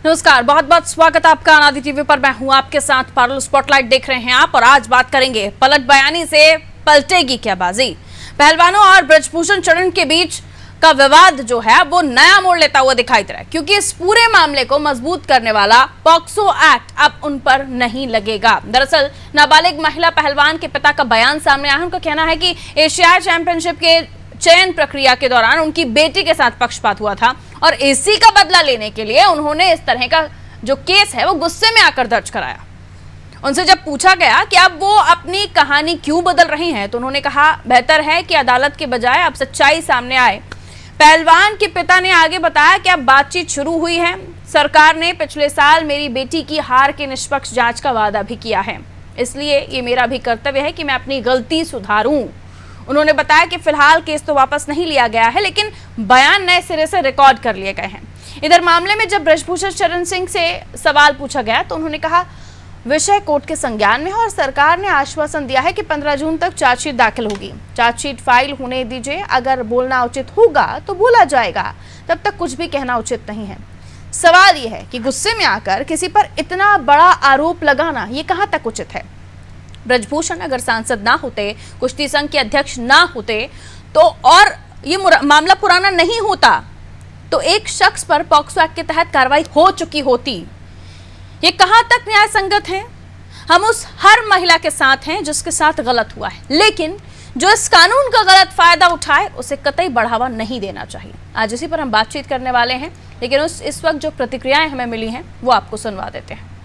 नमस्कार, बहुत बहुत स्वागत आपका अनादि टीवी पर। मैं हूं आपके साथ पारुल। स्पॉटलाइट देख रहे हैं आप और आज बात करेंगे पलट बयानी से पलटेगी क्या बाजी। पहलवानों और ब्रजभूषण शरण के बीच का विवाद जो है वो नया मोड़ लेता हुआ दिखाई दे रहा है, क्योंकि इस पूरे मामले को मजबूत करने वाला पॉक्सो एक्ट अब उन पर नहीं लगेगा। दरअसल नाबालिग महिला पहलवान के पिता का बयान सामने आया है। उनका कहना है कि एशियाई चैंपियनशिप के चयन प्रक्रिया के दौरान उनकी बेटी के साथ पक्षपात हुआ था और इसी का बदला लेने के लिए उन्होंने इस तरह का जो केस है वो गुस्से में आकर दर्ज कराया। उनसे जब पूछा गया कि अब वो अपनी कहानी क्यों बदल रही हैं, तो उन्होंने कहा बेहतर है कि अदालत के बजाय अब सच्चाई सामने आए। पहलवान के पिता ने आगे बताया कि अब बातचीत शुरू हुई है। सरकार ने पिछले साल मेरी बेटी की हार की निष्पक्ष जांच का वादा भी किया है, इसलिए ये मेरा भी कर्तव्य है कि मैं अपनी गलती सुधारूं। उन्होंने बताया कि फिलहाल केस तो वापस नहीं लिया गया है, लेकिन बयान नए सिरे से रिकॉर्ड कर लिए गए हैं। इधर मामले में जब ब्रजभूषण शरण सिंह से सवाल पूछा गया तो उन्होंने कहा विषय कोर्ट के संज्ञान में है और सरकार ने आश्वासन दिया है कि 15 जून तक चार्जशीट दाखिल होगी। चार्जशीट फाइल होने दीजिए, अगर बोलना उचित होगा तो बोला जाएगा, तब तक कुछ भी कहना उचित नहीं है। सवाल यह है कि गुस्से में आकर किसी पर इतना बड़ा आरोप लगाना ये कहां तक उचित है। ब्रजभूषण अगर सांसद ना होते, कुश्ती संघ के अध्यक्ष ना होते तो और ये मामला पुराना नहीं होता तो एक शख्स पर पॉक्सो एक्ट के तहत कार्रवाई हो चुकी होती। ये कहां तक न्याय संगत है। हम उस हर महिला के साथ हैं जिसके साथ गलत हुआ है, लेकिन जो इस कानून का गलत फायदा उठाए उसे कतई बढ़ावा नहीं देना चाहिए। आज इसी पर हम बातचीत करने वाले हैं, लेकिन इस वक्त जो प्रतिक्रियाएं हमें मिली हैं वो आपको सुनवा देते हैं।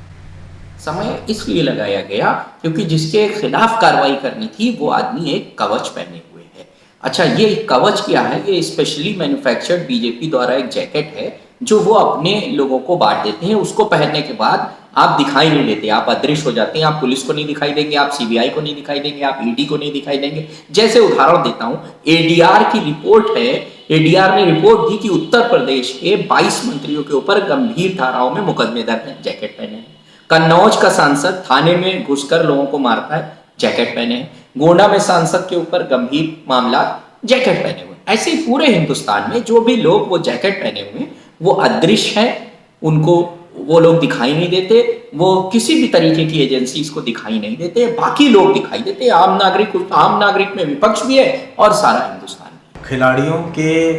समय इसलिए लगाया गया क्योंकि जिसके खिलाफ कार्रवाई करनी थी वो आदमी एक कवच पहने हुए है। अच्छा, ये कवच क्या है? ये स्पेशली मैन्युफैक्चर्ड बीजेपी द्वारा एक जैकेट है जो वो अपने लोगों को बांट देते हैं। उसको पहनने के बाद आप दिखाई नहीं देते, आप अदृश्य हो जाते हैं। आप पुलिस को नहीं दिखाई देंगे, आप सीबीआई को नहीं दिखाई देंगे, आप ईडी को नहीं दिखाई देंगे। जैसे उदाहरण देता हूँ, एडीआर की रिपोर्ट है। एडीआर ने रिपोर्ट दी कि उत्तर प्रदेश के 22 मंत्रियों के ऊपर गंभीर धाराओं में मुकदमे दर्ज हैं, जैकेट पहने हैं। कन्नौज का सांसद थाने में घुसकर लोगों को मारता है, जैकेट पहने हैं। गोंडा में सांसद के ऊपर गंभीर मामला, जैकेट पहने हुए। ऐसे ही पूरे हिंदुस्तान में जो भी लोग वो जैकेट पहने हुए वो अदृश्य हैं, उनको वो लोग दिखाई नहीं देते, वो किसी भी तरीके की एजेंसी को दिखाई नहीं देते, बाकी लोग दिखाई देते। आम नागरिक में विपक्ष भी है और सारा हिंदुस्तान। खिलाड़ियों के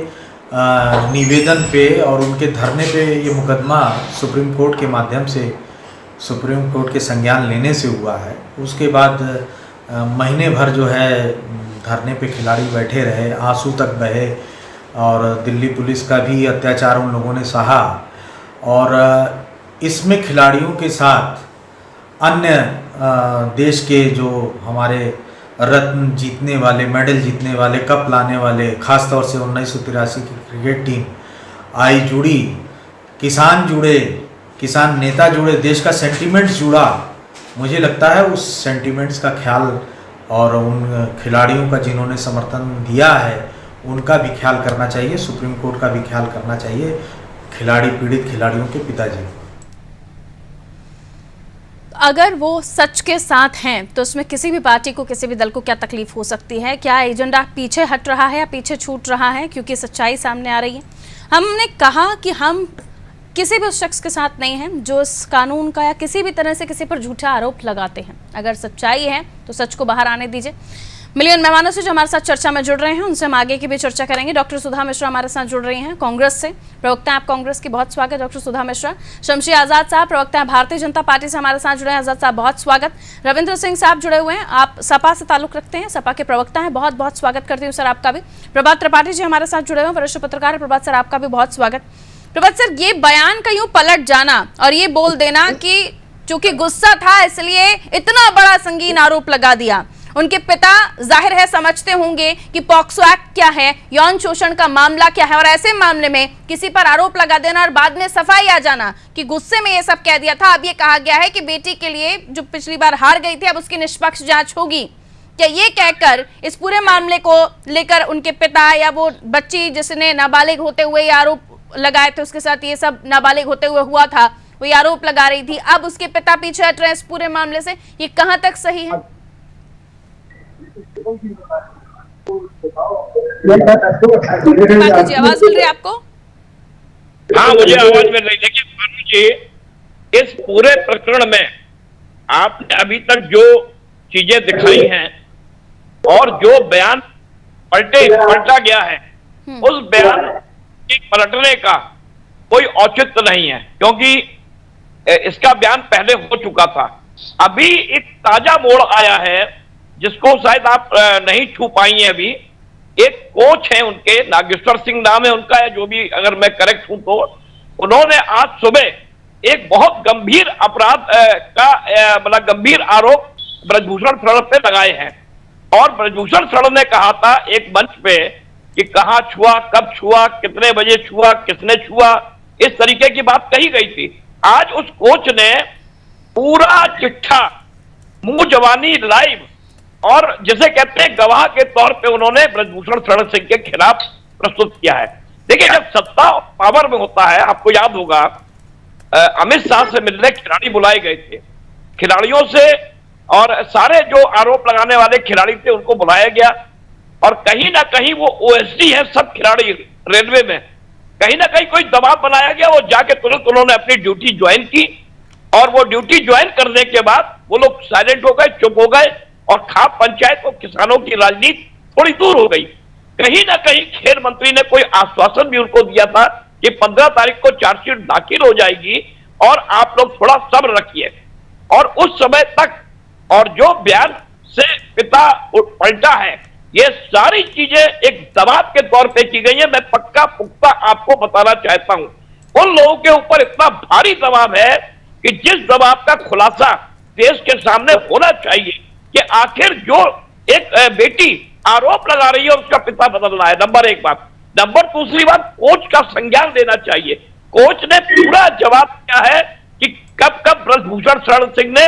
निवेदन पे और उनके धरने पे ये मुकदमा सुप्रीम कोर्ट के माध्यम से, सुप्रीम कोर्ट के संज्ञान लेने से हुआ है। उसके बाद महीने भर जो है धरने पे खिलाड़ी बैठे रहे, आंसू तक बहे और दिल्ली पुलिस का भी अत्याचार उन लोगों ने सहा। और इसमें खिलाड़ियों के साथ अन्य देश के जो हमारे रत्न जीतने वाले, मेडल जीतने वाले, कप लाने वाले, ख़ासतौर से 1983 की क्रिकेट टीम आई जुड़ी, किसान जुड़े, किसान नेता जुड़े, देश का सेंटीमेंट जुड़ा। मुझे लगता है उस सेंटीमेंट्स का ख्याल और उन खिलाड़ियों का जिन्होंने समर्थन दिया है उनका भी ख्याल करना चाहिए, सुप्रीम कोर्ट का भी ख्याल करना चाहिए, पीड़ित खिलाड़ियों के पिताजी। अगर वो सच के साथ हैं तो उसमें किसी भी पार्टी को, किसी भी दल को क्या तकलीफ हो सकती है? क्या एजेंडा पीछे हट रहा है या पीछे छूट रहा है क्योंकि सच्चाई सामने आ रही है? हमने कहा कि हम किसी भी उस शख्स के साथ नहीं हैं जो इस कानून का या किसी भी तरह से किसी पर झूठा आरोप लगाते हैं। अगर सच्चाई है तो सच को बाहर आने दीजिए। मिलियन मेहमानों से जो हमारे साथ चर्चा में जुड़ रहे हैं उनसे हम आगे की भी चर्चा करेंगे। डॉक्टर सुधा मिश्रा हमारे साथ जुड़ रही हैं कांग्रेस से, प्रवक्ता हैं आप कांग्रेस की, बहुत स्वागत डॉक्टर सुधा मिश्रा। शमशी आजाद साहब प्रवक्ता हैं भारतीय जनता पार्टी से, हमारे साथ जुड़े हैं, आजाद साहब बहुत स्वागत। रविंद्र सिंह साहब जुड़े हुए हैं, आप सपा से ताल्लुक रखते हैं, सपा के प्रवक्ता हैं, बहुत बहुत स्वागत करती हूँ सर आपका भी। प्रभात त्रिपाठी जी हमारे साथ जुड़े हुए हैं, वरिष्ठ पत्रकार। प्रभात सर आपका भी बहुत स्वागत। प्रभात सर, ये बयान का यूं पलट जाना और ये बोल देना कि चूंकि गुस्सा था इसलिए इतना बड़ा संगीन आरोप लगा दिया। उनके पिता जाहिर है समझते होंगे कि पॉक्सो एक्ट क्या है, यौन शोषण का मामला क्या है, और ऐसे मामले में किसी पर आरोप लगा देना और बाद में सफाई आ जाना कि गुस्से में ये सब कह दिया था। अब ये कहा गया है कि बेटी के लिए जो पिछली बार हार गई थी अब उसकी निष्पक्ष जांच होगी। क्या ये कहकर इस पूरे मामले को लेकर उनके पिता या वो बच्ची जिसने नाबालिग होते हुए आरोप लगाए थे, उसके साथ ये सब नाबालिग होते हुए हुआ था, वो ये आरोप लगा रही थी, अब उसके पिता पीछे हट रहे हैं इस पूरे मामले से, ये कहां तक सही है? जी, आवाज मिल रही है आपको? हाँ, मुझे आवाज मिल रही। देखिए भानु जी, इस पूरे प्रकरण में आपने अभी तक जो चीजें दिखाई हैं और जो बयान पलटा गया है, उस बयान के पलटने का कोई औचित्य नहीं है, क्योंकि इसका बयान पहले हो चुका था। अभी एक ताजा मोड़ आया है जिसको शायद आप नहीं छू पाई हैं अभी। एक कोच है उनके, नागेश्वर सिंह नाम है उनका, है जो भी, अगर मैं करेक्ट हूं तो, उन्होंने आज सुबह एक बहुत गंभीर अपराध का मतलब गंभीर आरोप ब्रजभूषण शरण पे लगाए हैं। और ब्रजभूषण शरण ने कहा था एक मंच पे कि कहां छुआ, कब छुआ, कितने बजे छुआ, किसने छुआ, इस तरीके की बात कही गई थी। आज उस कोच ने पूरा चिट्ठा मुंह जवानी लाइव और जिसे कहते हैं गवाह के तौर पे उन्होंने ब्रजभूषण शरण सिंह के खिलाफ प्रस्तुत किया है। देखिए, जब सत्ता पावर में होता है, आपको याद होगा अमित शाह से मिलने खिलाड़ी बुलाए गए थे, खिलाड़ियों से और सारे जो आरोप लगाने वाले खिलाड़ी थे उनको बुलाया गया, और कहीं ना कहीं वो ओएसडी है सब खिलाड़ी रेलवे में, कहीं ना कहीं कोई दबाव बनाया गया। वो जाके तुरंत उन्होंने अपनी ड्यूटी ज्वाइन की, और वो ड्यूटी ज्वाइन करने के बाद वो लोग साइलेंट हो गए, चुप हो गए, और खाप पंचायत और किसानों की राजनीति थोड़ी दूर हो गई। कहीं ना कहीं खेल मंत्री ने कोई आश्वासन भी उनको दिया था कि 15 तारीख को चार्जशीट दाखिल हो जाएगी और आप लोग थोड़ा सब्र रखिए। और उस समय तक, और जो बयान से पिता पलटा है, ये सारी चीजें एक दबाव के तौर पे की गई है। मैं पक्का पुख्ता आपको बताना चाहता हूं, उन लोगों के ऊपर इतना भारी दबाव है कि जिस दबाव का खुलासा देश के सामने होना चाहिए कि आखिर जो एक बेटी आरोप लगा रही है उसका पिता बदलना है, नंबर एक बात। नंबर दूसरी बात, कोच का संज्ञान लेना चाहिए। कोच ने पूरा जवाब दिया है कि कब कब ब्रजभूषण शरण सिंह ने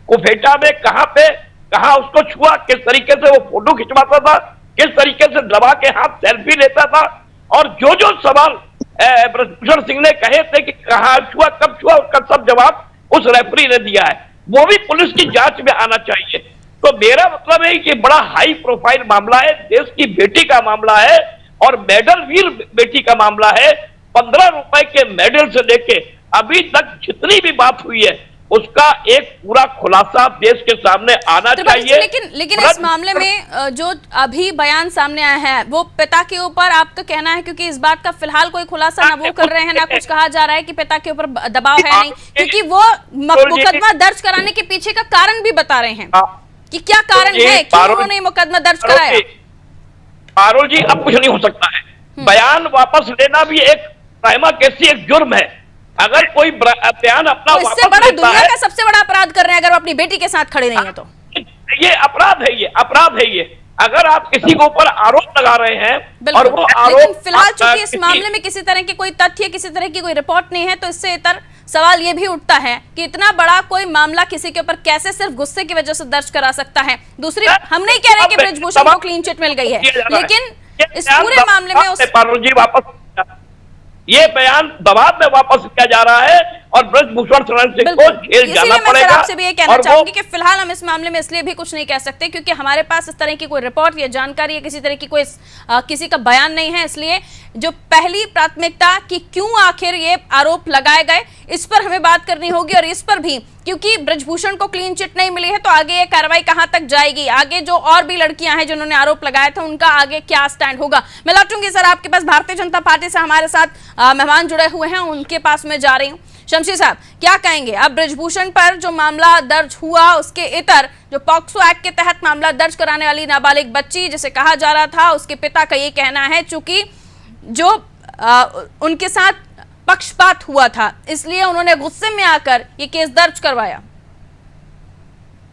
कुफेटा में कहां उसको छुआ, किस तरीके से वो फोटो खिंचवाता था, किस तरीके से दबा के हाथ सेल्फी लेता था, और जो जो सवाल ब्रजभूषण सिंह ने कहे थे कि कहां छुआ, कब छुआ, उसका सब जवाब उस रेफरी ने दिया है। वो भी पुलिस की जांच में आना चाहिए। तो मेरा मतलब है कि बड़ा हाई प्रोफाइल मामला है, देश की बेटी का मामला है, और मेडल वीर बेटी का मामला है। 15 रुपए के मेडल से लेके अभी तक जितनी भी बात हुई है उसका एक पूरा खुलासा देश के सामने आना चाहिए। लेकिन इस मामले में जो अभी बयान सामने आया है वो पिता के ऊपर आपका कहना है, क्योंकि इस बात का फिलहाल कोई खुलासा ना वो कर रहे हैं, ना कुछ कहा जा रहा है कि पिता के ऊपर दबाव है नहीं, क्योंकि वो मुकदमा दर्ज कराने के पीछे का कारण भी बता रहे हैं कि क्या कारण है, क्यों उन्होंने मुकदमा दर्ज कराया। पारुल जी, अब कुछ नहीं हो सकता है। बयान वापस लेना भी एक प्राइमा फेसी एक जुर्म है। अगर कोई बयान अपना तो इससे बड़ा दुनिया का सबसे बड़ा अपराध कर रहे हैं अगर वो अपनी बेटी के साथ खड़े नहीं है तो। ये अपराध है, ये अपराध है। ये अगर आप किसी के ऊपर आरोप लगा रहे हैं और वो आरोप, लेकिन फिलहाल चूंकि इस मामले में किसी तरह के कोई तथ्य, किसी तरह की कोई रिपोर्ट नहीं है, तो इससे इतर सवाल ये भी उठता है कि इतना बड़ा कोई मामला किसी के ऊपर कैसे सिर्फ गुस्से की वजह से दर्ज करा सकता है। दूसरी, हम नहीं कह रहे कि ब्रजभूषण को क्लीन चिट मिल गई है, लेकिन इस पूरे मामले में पारुल जी वापस ये बयान दबाव में वापस किया जा रहा है और ब्रजभूषण शरण सिंह को जेल जाना पड़ेगा। आपसे भी ये कहना चाहूंगी कि फिलहाल हम इस मामले में इसलिए भी कुछ नहीं कह सकते क्योंकि हमारे पास इस तरह की कोई रिपोर्ट या जानकारी या किसी तरह की कोई किसी का बयान नहीं है। इसलिए जो पहली प्राथमिकता कि क्यों आखिर ये आरोप लगाए गए, इस पर हमें बात करनी होगी, और इस पर भी क्योंकि ब्रजभूषण को क्लीन चिट नहीं मिली है तो आगे ये कार्रवाई कहां तक जाएगी, आगे जो और भी लड़कियां हैं जिन्होंने आरोप लगाया था उनका आगे क्या स्टैंड होगा। मैं लौटूंगी सर आपके पास, भारतीय जनता पार्टी से हमारे साथ मेहमान जुड़े हुए हैं, उनके पास में जा रही हूँ। शमशी साहब, क्या कहेंगे अब ब्रजभूषण पर जो मामला दर्ज हुआ उसके इतर जो पॉक्सो एक्ट के तहत मामला दर्ज कराने वाली नाबालिग बच्ची जिसे कहा जा रहा था, उसके पिता का ये कहना है चूंकि जो उनके साथ पक्षपात हुआ था इसलिए उन्होंने गुस्से में आकर ये केस दर्ज करवाया।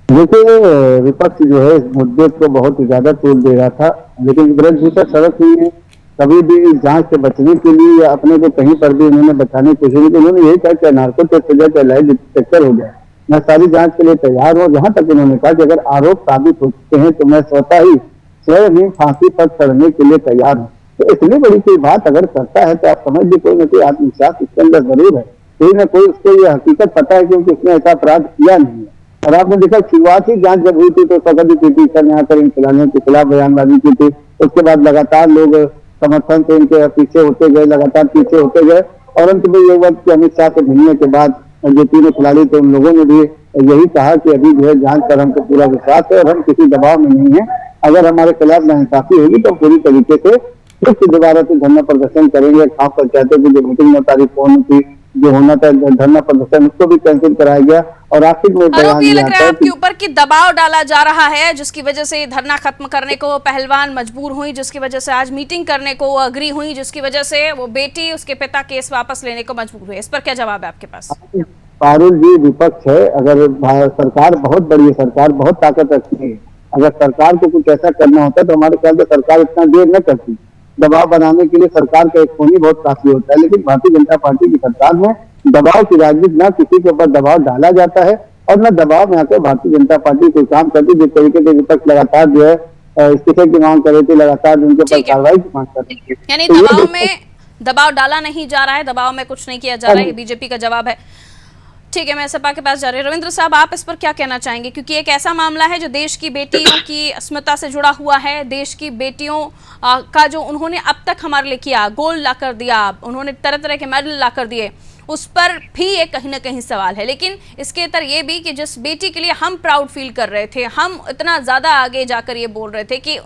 देखिए, विपक्ष जो है इस मुद्दे को बहुत ही ज्यादा तोल दे रहा था, लेकिन ब्रजभूषण शरण सिंह ने कभी भी इस जांच से बचने के लिए या अपने को कहीं पर भी उन्होंने बचाने की कोशिश की। उन्होंने यही कहा कि नार्को टेस्ट हो जाए, चाहे लाई डिटेक्टर हो जाए, मैं सारी जांच के लिए तैयार हूँ। जहां तक उन्होंने कहा कि अगर आरोप साबित हो चुके हैं तो मैं स्वयं ही फांसी पर चढ़ने के लिए तैयार हूँ। तो इतनी बड़ी कोई बात अगर करता है तो आप समझ लीजिए कोई ना कोई आत्मविश्वास इसके अंदर जरूर है, कोई ना कोई उसको ये हकीकत पता है क्योंकि उसने ऐसा अपराध किया नहीं है। और आपने देखा शुरुआती जांच जब हुई थी तो कभी पिटीशन यहाँ पर इन खिलाड़ियों के खिलाफ बयानबाजी की थी, उसके बाद लगातार लोग समर्थन से इनके पीछे होते गए, लगातार पीछे होते गए, और अंत में ये हुआ कि अमित शाह से मिलने के बाद जो तीनों खिलाड़ी थे उन लोगों ने भी यही कहा कि अभी जो है जांच पर हमको पूरा विश्वास है और हम किसी दबाव में नहीं है। अगर हमारे खिलाफ नाइंसाफी होगी तो पूरी तरीके से फिर से दोबारा से धरना प्रदर्शन करेंगे। खास कर कहते कि जो मीटिंग 9 तारीख को होनी थी, जो होना था धरना प्रदर्शन, उसको भी कैंसिल कराया गया। और आखिर में आरोप ये लग रहा है आपके ऊपर कि दबाव डाला जा रहा है, जिसकी वजह से धरना खत्म करने को पहलवान मजबूर हुई, जिसकी वजह से आज मीटिंग करने को अग्री हुई, जिसकी वजह से वो बेटी उसके पिता केस वापस लेने को मजबूर हुए। इस पर क्या जवाब है आपके पास? पारुल जी, विपक्ष है, अगर सरकार बहुत बड़ी है, सरकार बहुत ताकत रखती है, अगर सरकार को कुछ ऐसा करना होता तो हमारे ख्याल से सरकार इतना देर न करती। दबाव बनाने के लिए सरकार का एक फोन ही बहुत काफी होता है, लेकिन भारतीय जनता पार्टी की सरकार में दबाव की राजनीति, न किसी के ऊपर दबाव डाला जाता है और न दबाव में आकर भारतीय जनता पार्टी कोई काम करती। जिस तरीके से विपक्ष लगातार जो है इस्तीफे की मांग कर रही थी, लगातार उनके ऊपर कार्रवाई की मांग कर रही थी। यानी दबाव में दबाव डाला नहीं जा रहा है, दबाव में कुछ नहीं किया जा रहा है, बीजेपी का जवाब है। ठीक है, मैं सपा के पास जा रही हूँ। रविंद्र साहब, आप इस पर क्या कहना चाहेंगे? क्योंकि एक ऐसा मामला है जो देश की बेटियों की अस्मिता से जुड़ा हुआ है, देश की बेटियों का जो उन्होंने अब तक हमारे लिए किया, गोल्ड ला कर दिया, उन्होंने तरह तरह के मेडल ला कर दिए, उस पर भी एक कहीं ना कहीं सवाल है। लेकिन इसके तरह ये भी कि जिस बेटी के लिए हम प्राउड फील कर रहे थे, हम इतना ज़्यादा आगे जाकर ये बोल रहे थे कि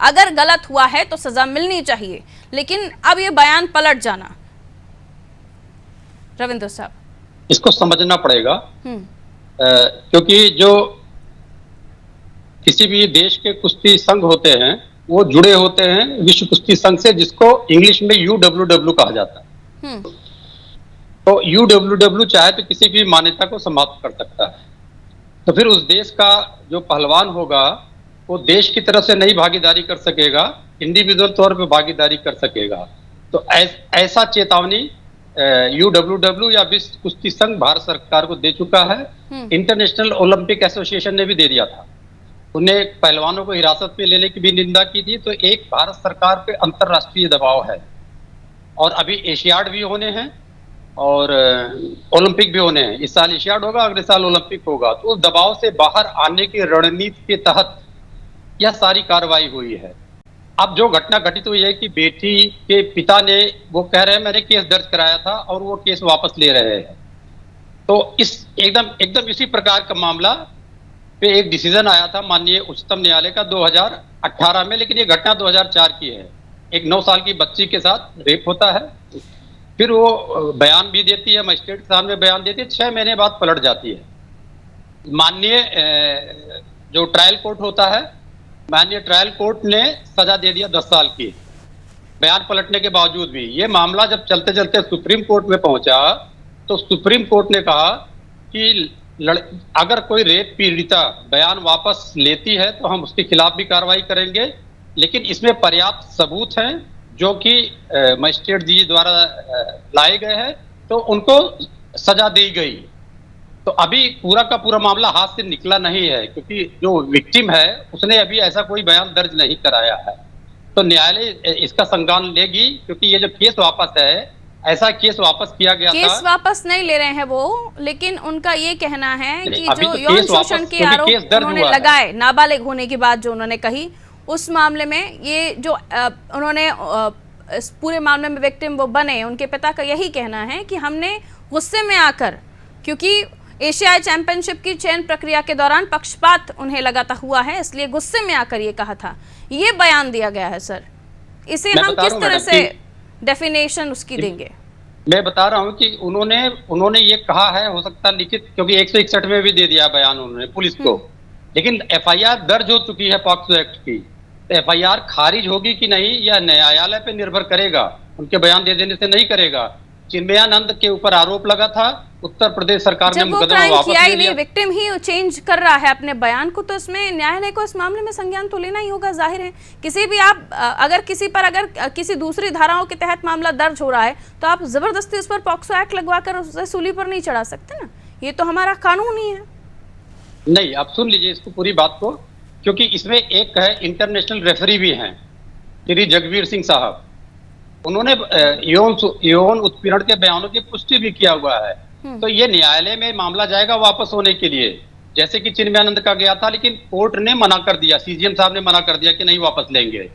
अगर गलत हुआ है तो सज़ा मिलनी चाहिए, लेकिन अब ये बयान पलट जाना। रविंद्र साहब, इसको समझना पड़ेगा, क्योंकि जो किसी भी देश के कुश्ती संघ होते हैं वो जुड़े होते हैं विश्व कुश्ती संघ से, जिसको इंग्लिश में UWW कहा जाता है। तो UWW चाहे तो किसी भी मान्यता को समाप्त कर सकता है। तो फिर उस देश का जो पहलवान होगा वो देश की तरफ से नहीं भागीदारी कर सकेगा, इंडिविजुअल तौर पे भागीदारी कर सकेगा। तो ऐसा चेतावनी UWW या विश्व कुश्ती संघ भारत सरकार को दे चुका है। इंटरनेशनल ओलंपिक एसोसिएशन ने भी दे दिया था, उन्हें पहलवानों को हिरासत में लेने की भी निंदा की थी। तो एक भारत सरकार पे अंतरराष्ट्रीय दबाव है, और अभी एशियाड भी होने हैं और ओलंपिक भी होने हैं। इस साल एशियाड होगा, अगले साल ओलंपिक होगा। तो उस दबाव से बाहर आने की रणनीति के तहत यह सारी कार्रवाई हुई है। अब जो घटना घटित हुई है कि बेटी के पिता ने, वो कह रहे हैं मैंने केस दर्ज कराया था और वो केस वापस ले रहे हैं। तो इस एकदम इसी प्रकार का मामला पे एक डिसीजन आया था माननीय उच्चतम न्यायालय का 2018 में, लेकिन ये घटना 2004 की है। एक 9 साल की बच्ची के साथ रेप होता है, फिर वो बयान भी देती है, मजिस्ट्रेट के सामने बयान देती है, 6 महीने बाद पलट जाती है। माननीय जो ट्रायल कोर्ट होता है, माननीय ट्रायल कोर्ट ने सजा दे दिया 10 साल की, बयान पलटने के बावजूद भी। ये मामला जब चलते चलते सुप्रीम कोर्ट में पहुंचा तो सुप्रीम कोर्ट ने कहा कि अगर कोई रेप पीड़िता बयान वापस लेती है तो हम उसके खिलाफ भी कार्रवाई करेंगे, लेकिन इसमें पर्याप्त सबूत हैं जो कि मजिस्ट्रेट जी द्वारा लाए गए हैं, तो उनको सजा दी गई। तो अभी पूरा का पूरा मामला हाथ से निकला नहीं है, क्योंकि जो विक्टिम है उसने अभी ऐसा कोई बयान दर्ज नहीं कराया है। तो न्यायालय इसका संज्ञान लेगी, क्योंकि ये जो केस वापस है, ऐसा केस वापस किया गया था। केस वापस नहीं ले रहे हैं वो, लेकिन उन्होंने ये कहना है कि जो यौन शोषण के आरोप उन्होंने लगाए नाबालिग होने की बात जो उन्होंने कही, उस मामले में ये जो उन्होंने इस पूरे मामले में विक्टिम वो बने, उनके पिता का यही कहना है कि हमने गुस्से में आकर, क्योंकि एशियाई चैंपियनशिप की चयन प्रक्रिया के दौरान पक्षपात उन्हें लगाता हुआ है, इसलिए गुस्से में आकर ये कहा था। ये बयान दिया गया है सर, इसे हम किस तरह से डेफिनेशन उसकी देंगे? मैं बता रहा हूं कि उन्होंने ये कहा है, हो सकता है लिखित, क्योंकि 161 में भी दे दिया बयान उन्होंने पुलिस को, लेकिन FIR दर्ज हो चुकी है पॉक्सो एक्ट की। तो FIR खारिज होगी कि नहीं यह न्यायालय पे निर्भर करेगा, उनके बयान दे देने से नहीं करेगा। चिन्मयानंद के ऊपर आरोप लगा था, उत्तर प्रदेश सरकार ने मुकदमा वापस ले लिया। विक्टिम ही चेंज कर रहा है अपने बयान को, तो इसमें न्यायालय को इस मामले में संज्ञान तो लेना ही होगा। जाहिर है किसी भी आप अगर किसी पर किसी दूसरी धाराओं के तहत मामला दर्ज हो रहा है तो आप जबरदस्ती उस पर पॉक्सो एक्ट लगवाकर उसे सूली पर नहीं चढ़ा सकते ना, ये तो हमारा कानून ही है। नहीं, आप सुन लीजिए इसको पूरी बात को, क्योंकि इसमें एक है इंटरनेशनल रेफरी भी हैं श्री जगवीर सिंह साहब, उन्होंने यौन उत्पीड़न के बयानों की पुष्टि भी किया हुआ है। तो ये न्यायालय में मामला जाएगा वापस होने के लिए, जैसे कि चिन्मयानंद का गया था, लेकिन कोर्ट ने मना कर दिया, CGM साहब ने मना कर दिया कि नहीं वापस लेंगे।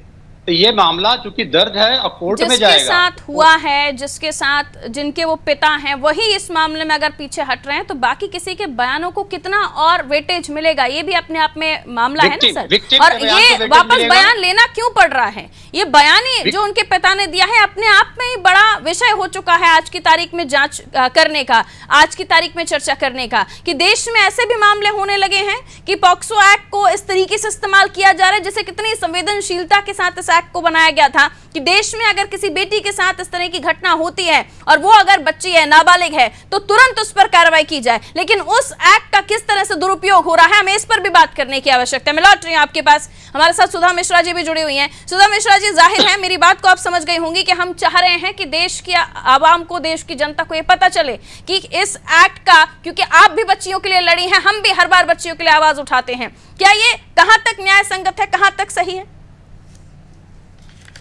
तो ये मामला चूंकि दर्ज है और कोर्ट में जाएगा। जिसके साथ हुआ है, जिसके साथ जिनके वो पिता हैं, वही इस मामले में अगर पीछे हट रहे हैं तो बाकी किसी के बयानों को कितना और वेटेज मिलेगा? ये भी अपने आप में मामला है ना सर। और ये वापस बयान लेना क्यों पड़ रहा है? ये बयान ही जो उनके पिता ने दिया है अपने आप में ही बड़ा विषय हो चुका है आज की तारीख में जांच करने का, आज की तारीख में चर्चा करने का, कि देश में ऐसे भी मामले होने लगे हैं कि पॉक्सो एक्ट को इस तरीके से इस्तेमाल किया जा रहा है, जैसे कितनी संवेदनशीलता के साथ इस एक्ट को बनाया गया था कि देश में अगर किसी बेटी के साथ इस तरह की घटना होती है और वो अगर बच्ची है, नाबालिग है, तो तुरंत उस पर कार्रवाई की जाए। लेकिन उस एक्ट का किस तरह से दुरुपयोग हो रहा है, हमें इस पर भी बात करने की आवश्यकता है। मैं लौट रही हूं आपके पास, हमारे साथ सुधा मिश्रा जी भी जुड़ी हुई हैं। सुधा मिश्रा जी, जाहिर है मेरी बात को आप समझ गई होंगी कि हम चाह रहे हैं कि देश की आवाम को, देश की जनता को ये पता चले कि इस एक्ट का, क्योंकि आप भी बच्चियों के लिए लड़ी हैं, हम भी हर बार बच्चियों के लिए आवाज उठाते हैं, क्या ये कहां तक न्याय संगत है, कहां तक सही है?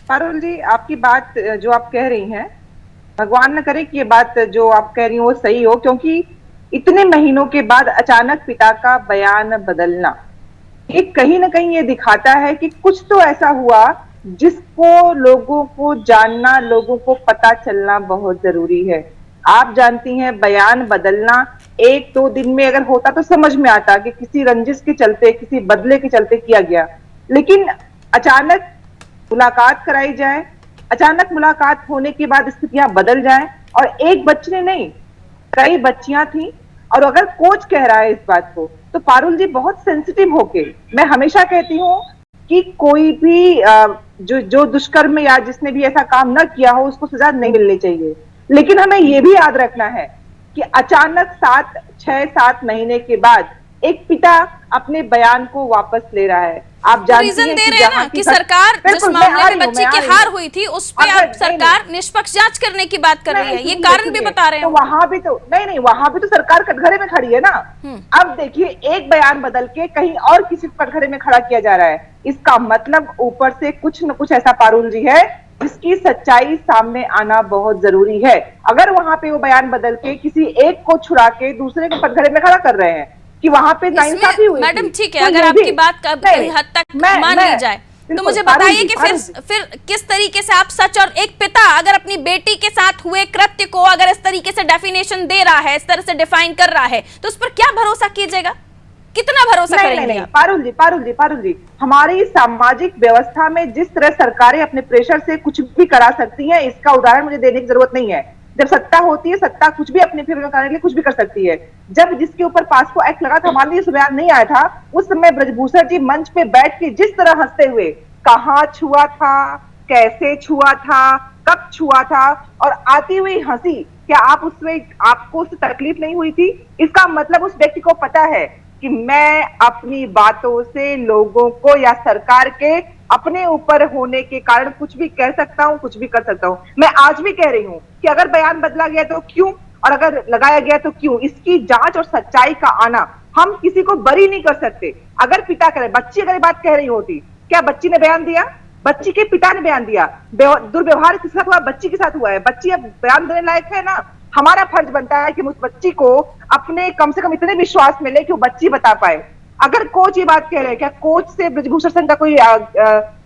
पारुल जी, आपकी बात जो आप कह रही हैं, भगवान न करे कि ये बात जो आप कह रही हो वो सही हो, क्योंकि इतने महीनों के बाद अचानक पिता का बयान बदलना एक कहीं ना कहीं ये दिखाता है कि कुछ तो ऐसा हुआ जिसको लोगों को जानना, लोगों को पता चलना बहुत जरूरी है। आप जानती हैं, बयान बदलना 1-2 दिन में अगर होता तो समझ में आता कि किसी रंजिश के चलते, किसी बदले के चलते किया गया, लेकिन अचानक मुलाकात कराई जाए, अचानक मुलाकात होने के बाद स्थितियां बदल जाएं, और एक बच्ची ने नहीं, कई बच्चियां थी। और अगर कोच कह रहा है इस बात को, तो पारुल जी बहुत सेंसिटिव होके, मैं हमेशा कहती हूँ कि कोई भी जो दुष्कर्म या जिसने भी ऐसा काम न किया हो उसको सजा नहीं मिलनी चाहिए, लेकिन हमें यह भी याद रखना है कि अचानक 6-7 महीने के बाद एक पिता अपने बयान को वापस ले रहा है। आप जानते हैं दे रहे हैं ना कि सरकार जिस मामले में बच्ची की हार हुई थी उस पे अब सरकार निष्पक्ष जांच करने की बात कर रही है, ये कारण भी बता रहे हैं। तो वहां भी तो नहीं, वहां भी तो सरकार कटघरे में खड़ी है ना। अब देखिए, एक बयान बदल के कहीं और किसी कटघरे में खड़ा किया जा रहा है, इसका मतलब ऊपर से कुछ न कुछ ऐसा पारुल जी है जिसकी सच्चाई सामने आना बहुत जरूरी है। अगर वहां पे वो बयान बदल के किसी एक को छुड़ा के दूसरे को कटघरे में खड़ा कर रहे हैं कि वहां पे नाइंसाफी हुई, मैडम ठीक है, अगर आपकी बात कई हद तक मान ली जाए तो मुझे बताइए कि फिर किस तरीके से आप सच, और एक पिता अगर अपनी बेटी के साथ हुए कृत्य को अगर इस तरीके से डेफिनेशन दे रहा है, इस तरह से डिफाइन कर रहा है, तो उस पर क्या भरोसा कीजिएगा, कितना भरोसा करेंगे? नहीं, पारुल जी, हमारी सामाजिक व्यवस्था में जिस तरह सरकारें अपने प्रेशर से कुछ भी करा सकती हैं, इसका उदाहरण मुझे देने की जरूरत नहीं है। जब सत्ता होती है, सत्ता कुछ भी अपने फेवर में करने के लिए कुछ भी कर सकती है। जब जिसके ऊपर पास्को एक्ट लगा था, हमारे लिए बयान नहीं आया था, उस समय ब्रजभूषण जी मंच पे बैठ के जिस तरह हंसते हुए, कहाँ छुआ था, कैसे छुआ था, कब छुआ था, और आती हुई हंसी, क्या आप उसमें आपको उससे तकलीफ नहीं हुई थी? इसका मतलब उस व्यक्ति को पता है कि मैं अपनी बातों से लोगों को या सरकार के अपने ऊपर होने के कारण कुछ भी कह सकता हूं, कुछ भी कर सकता हूं। मैं आज भी कह रही हूं कि अगर बयान बदला गया तो क्यों, और अगर लगाया गया तो क्यों, इसकी जांच और सच्चाई का आना, हम किसी को बरी नहीं कर सकते। अगर पिता कह रहे, बच्ची अगर बात कह रही होती, क्या बच्ची ने बयान दिया? बच्ची के पिता ने बयान दिया। दुर्व्यवहार किसके साथ हुआ? बच्ची के साथ हुआ है। बच्ची अब बयान देने लायक है ना। हमारा फर्ज बनता है कि उस बच्ची को अपने कम से कम इतने विश्वास मिले कि वो बच्ची बता पाए। अगर कोच ये बात कह रहे हैं, क्या कोच से ब्रजभूषण सिंह का कोई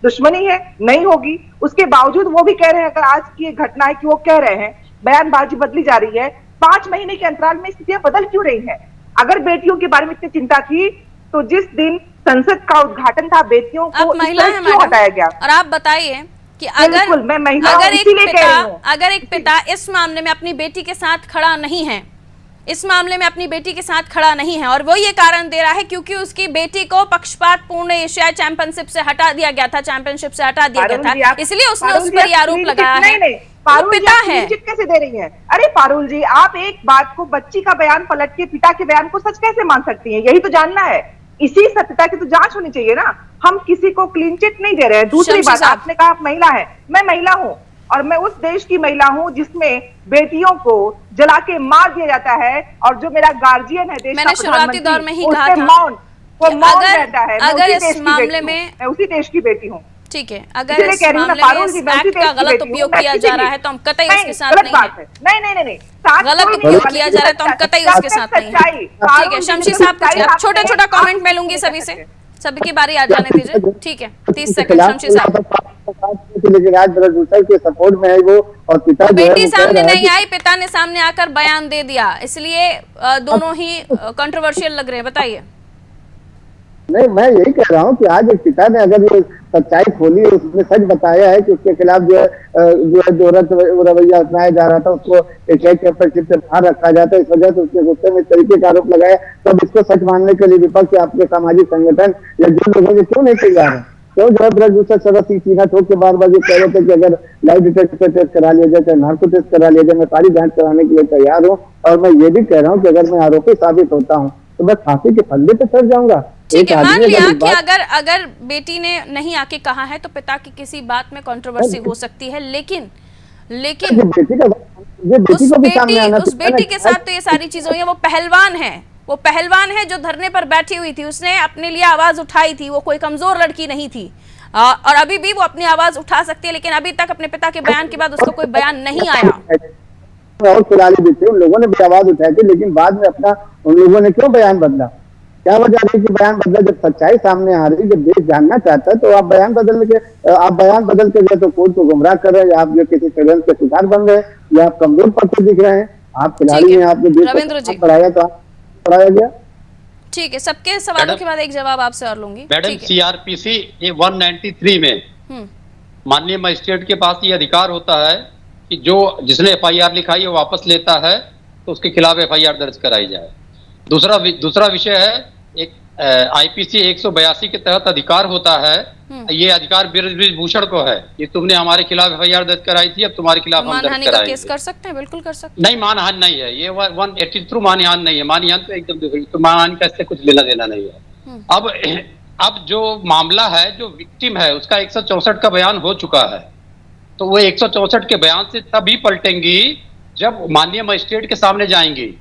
दुश्मनी है? नहीं होगी। उसके बावजूद वो भी कह रहे हैं, अगर आज की घटना है कि वो कह रहे हैं, बयानबाजी बदली जा रही है। 5 महीने के अंतराल में स्थितियां बदल क्यों रही हैं? अगर बेटियों के बारे में इतनी चिंता थी तो जिस दिन संसद का उद्घाटन था, बेटियों को क्यों हटाया गया? और आप बताइए कि अगर एक पिता इस मामले में अपनी बेटी के साथ खड़ा नहीं है, इस मामले में अपनी बेटी के साथ खड़ा नहीं है, और वो ये कारण दे रहा है क्योंकि उसकी बेटी को पक्षपात पूर्ण एशियाई चैंपियनशिप से हटा दिया गया था, चैंपियनशिप से हटा दिया गया था, इसलिए उसने उस पर आरोप लगाया है। पारुल पिता है, कैसे दे रही है? अरे पारुल जी, आप एक बात को, बच्ची का बयान पलट के पिता के बयान को सच कैसे मान सकती हैं? यही तो जानना है। इसी सत्यता की तो जांच होनी चाहिए ना। हम किसी को क्लीन चिट नहीं दे रहे हैं। दूसरी बात, आपने कहा आप महिला है, मैं महिला हूं, और मैं उस देश की महिला हूं जिसमें बेटियों को जला के मार दिया जाता है, और जो मेरा गार्जियन है देश का, मैंने शुरुआती दौर में ही कहा था वो मौन रहता है। अगर इस मामले में मैं उसी देश की बेटी हूँ, ठीक है, अगर इस मामले में इस एक्ट का गलत उपयोग किया जा रहा है तो हम कतई उसके साथ नहीं हैं। नहीं, गलत उपयोग किया जा रहा है तो हम कतई उसके साथ नहीं हैं। ठीक है, शमशी साहब कुछ छोटा कमेंट मैं लूंगी सभी से, सभी की बारी आ जाने दीजिए। ठीक है, 30 सेकंड शमशी साहब। लेकिन आज ब्रजभूषण के सपोर्ट में है वो, और पिता जो है बेटी वो कह सामने रहा है नहीं आई, पिता ने सामने आकर बयान दे दिया, इसलिए दोनों ही कंट्रोवर्शियल लग रहे हैं। बताइए। नहीं, मैं यही कह रहा हूँ कि आज एक पिता ने अगर ये सच्चाई खोली, उसने सच बताया है कि उसके खिलाफ जो है दोहरा रवैया अपनाया जा रहा था, उसको एक चैंपियनशिप से बाहर रखा जाता है, इस वजह से उसके गुस्से में इस तरीके का आरोप लगाया, तब इसको सच मानने के लिए विपक्ष या आपके सामाजिक संगठन या जो लोग हैं क्यों नहीं तैयार है? क्यों जो है ब्रजभूषण शरद सिंह सीना ठोक के बार बार ये कह रहे थे कि अगर लाइव डिटेक्टर टेस्ट करा लिया जाए, चाहे नार्को टेस्ट करा लिया जाए, मैं सारी जांच कराने के लिए तैयार हूँ। और मैं ये भी कह रहा हूँ कि अगर मैं आरोपी साबित होता हूँ तो मैं फांसी के फंदे पे चढ़ जाऊंगा। ठीक है, मान लिया कि अगर बेटी ने नहीं आके कहा है तो पिता की किसी बात में कंट्रोवर्सी हो सकती है, लेकिन उस बेटी के साथ तो ये सारी चीजें हुई है। वो पहलवान है जो धरने पर बैठी हुई थी, उसने अपने लिए आवाज उठाई थी, वो कोई कमजोर लड़की नहीं थी, और अभी भी वो अपनी आवाज उठा सकती है, लेकिन अभी तक अपने पिता के बयान के बाद उसको कोई बयान नहीं आया। और खिलाड़ी भी थे, उन लोगों ने भी आवाज उठाई थी, लेकिन बाद में अपना उन लोगों ने क्यों बयान बदला? क्या वजह रही कि बयान बदला? जब सच्चाई सामने आ रही, जब देश जानना चाहता है तो आप बयान बदल के जो तो कोर्ट को गुमराह कर रहे हैं, या आप जो किसी षड्यंत्र के शिकार बन रहे हैं, या आप कमजोर पड़ते दिख रहे हैं। आप खिलाड़ी हैं, आपने देश को पढ़ाया तो आप पढ़ाया गया। ठीक है, सबके सवालों के बाद एक जवाब आपसे और लूंगी। मैडम, सीआरपीसी 193 में माननीय मजिस्ट्रेट के पास ये अधिकार होता है कि जिसने एफआईआर लिखाई है वापस लेता है तो उसके खिलाफ एफआईआर दर्ज कराई जाए। दूसरा विषय है, एक आईपीसी 182 के तहत अधिकार होता है, ये अधिकार ब्रजभूषण को है, ये तुमने हमारे खिलाफ एफआईआर दर्ज कराई थी, अब तुम्हारे खिलाफ हम दर्ज कराएंगे। केस कर सकते हैं, बिल्कुल कर सकते हैं। नहीं, मानहानि नहीं है, ये 183 मानहानि नहीं है, मानहानि तो एकदम दूसरी, तो मानहानि का इससे कुछ लेना देना नहीं है। अब जो मामला है, जो विक्टिम है, उसका 164 का बयान हो चुका है, तो वो 164 के बयान से तभी पलटेंगी जब माननीय मजिस्ट्रेट के सामने जाएंगी।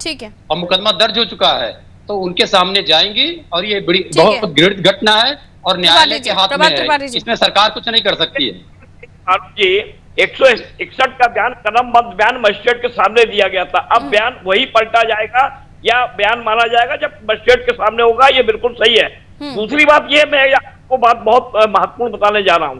ठीक है, और मुकदमा दर्ज हो चुका है तो उनके सामने जाएंगी, और ये बड़ी बहुत घृणित घटना है और न्यायालय के हाथ में है, इसमें सरकार कुछ नहीं कर सकती है। जी, 161 का बयान कलमबद्ध बयान मजिस्ट्रेट के सामने दिया गया था, अब बयान वही पलटा जाएगा या बयान माना जाएगा जब मजिस्ट्रेट के सामने होगा, ये बिल्कुल सही है। दूसरी बात ये, मैं आपको बात बहुत महत्वपूर्ण बताने जा रहा हूं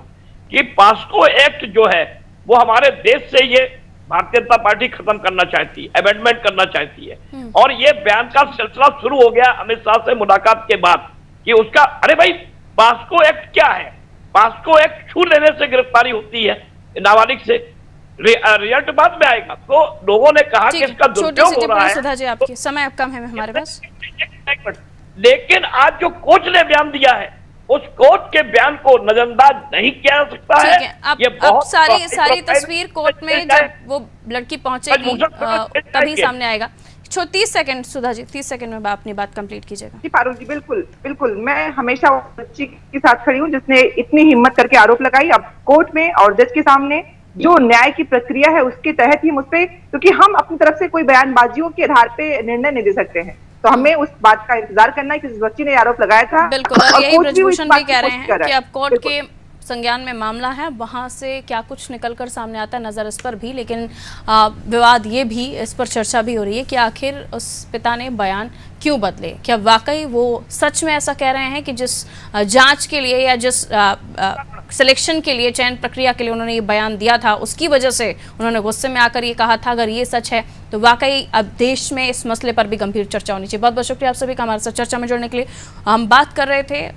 कि पास्को एक्ट जो है वो हमारे देश से ये भारतीय जनता पार्टी खत्म करना चाहती है, अमेंडमेंट करना चाहती है, और ये बयान का सिलसिला शुरू हो गया अमित शाह से मुलाकात के बाद कि उसका, अरे भाई पास्को एक्ट क्या है? पास्को एक्ट छू लेने से गिरफ्तारी होती है नाबालिग से, रिजल्ट बाद में आएगा। तो लोगों ने कहा कि इसका दुरुपयोग हो रहा है। सुधा जी, आपकी समय अब कम है हमारे पास, लेकिन आज जो कोर्ट ने बयान दिया है, उस कोर्ट के बयान को नजरअंदाज नहीं किया जा सकता है। ये अब सारी तस्वीर कोर्ट में जब वो लड़की पहुंचेगी तभी सामने आएगा। 30 सेकंड सुधा जी, 30 सेकंड में अपनी बात कंप्लीट कीजिएगा। जी फारूक जी, बिल्कुल मैं हमेशा बच्ची के साथ खड़ी हूँ जिसने इतनी हिम्मत करके आरोप लगाई। अब कोर्ट में और जज के सामने जो न्याय की प्रक्रिया है उसके तहत ही मुझ पे, क्योंकि हम अपनी तरफ से कोई बयानबाजियों के आधार पे निर्णय नहीं दे सकते हैं, तो हमें उस बात का इंतजार करना है कि जिस बच्ची ने आरोप लगाया था। बिल्कुल, और यही ब्रजभूषण भी कह रहे हैं कि अब कोर्ट के संज्ञान में मामला है, वहां से क्या कुछ निकलकर सामने आता है, नजर इस पर भी, लेकिन विवाद ये भी, इस पर चर्चा भी हो रही है कि आखिर उस पिता ने बयान क्यों बदले। क्या वाकई वो सच में ऐसा कह रहे हैं कि जिस जांच के लिए या जिस सिलेक्शन के लिए, चयन प्रक्रिया के लिए उन्होंने ये बयान दिया था, उसकी वजह से उन्होंने गुस्से में आकर ये कहा था? अगर ये सच है तो वाकई अब देश में इस मसले पर भी गंभीर चर्चा होनी चाहिए। बहुत बहुत शुक्रिया आप सभी का हमारे साथ चर्चा में जुड़ने के लिए। हम बात कर रहे थे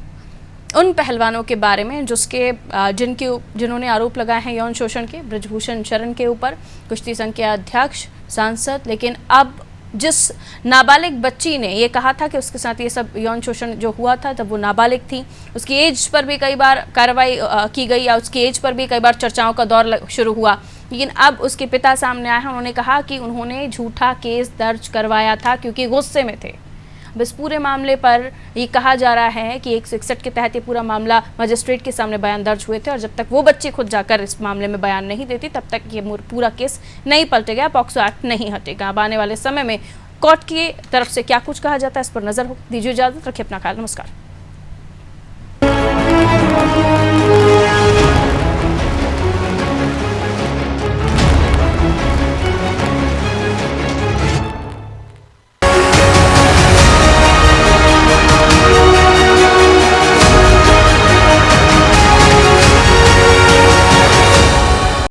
उन पहलवानों के बारे में जिन्होंने आरोप लगाए हैं यौन शोषण के, ब्रजभूषण शरण के ऊपर, कुश्ती संघ के अध्यक्ष, सांसद, लेकिन अब जिस नाबालिग बच्ची ने ये कहा था कि उसके साथ ये सब यौन शोषण जो हुआ था जब वो नाबालिग थी, उसकी एज पर भी कई बार कार्रवाई की गई या उसकी एज पर भी कई बार चर्चाओं का दौर शुरू हुआ, लेकिन अब उसके पिता सामने आए हैं। उन्होंने कहा कि उन्होंने झूठा केस दर्ज करवाया था क्योंकि गुस्से में थे। इस पूरे मामले पर ये कहा जा रहा है कि 161 के तहत ये पूरा मामला मजिस्ट्रेट के सामने बयान दर्ज हुए थे, और जब तक वो बच्ची खुद जाकर इस मामले में बयान नहीं देती तब तक ये पूरा केस नहीं पलटेगा, पॉक्सो एक्ट नहीं हटेगा। अब आने वाले समय में कोर्ट की तरफ से क्या कुछ कहा जाता है इस पर नजर हो। दीजिए इजाजत, रखिए अपना ख्याल, नमस्कार।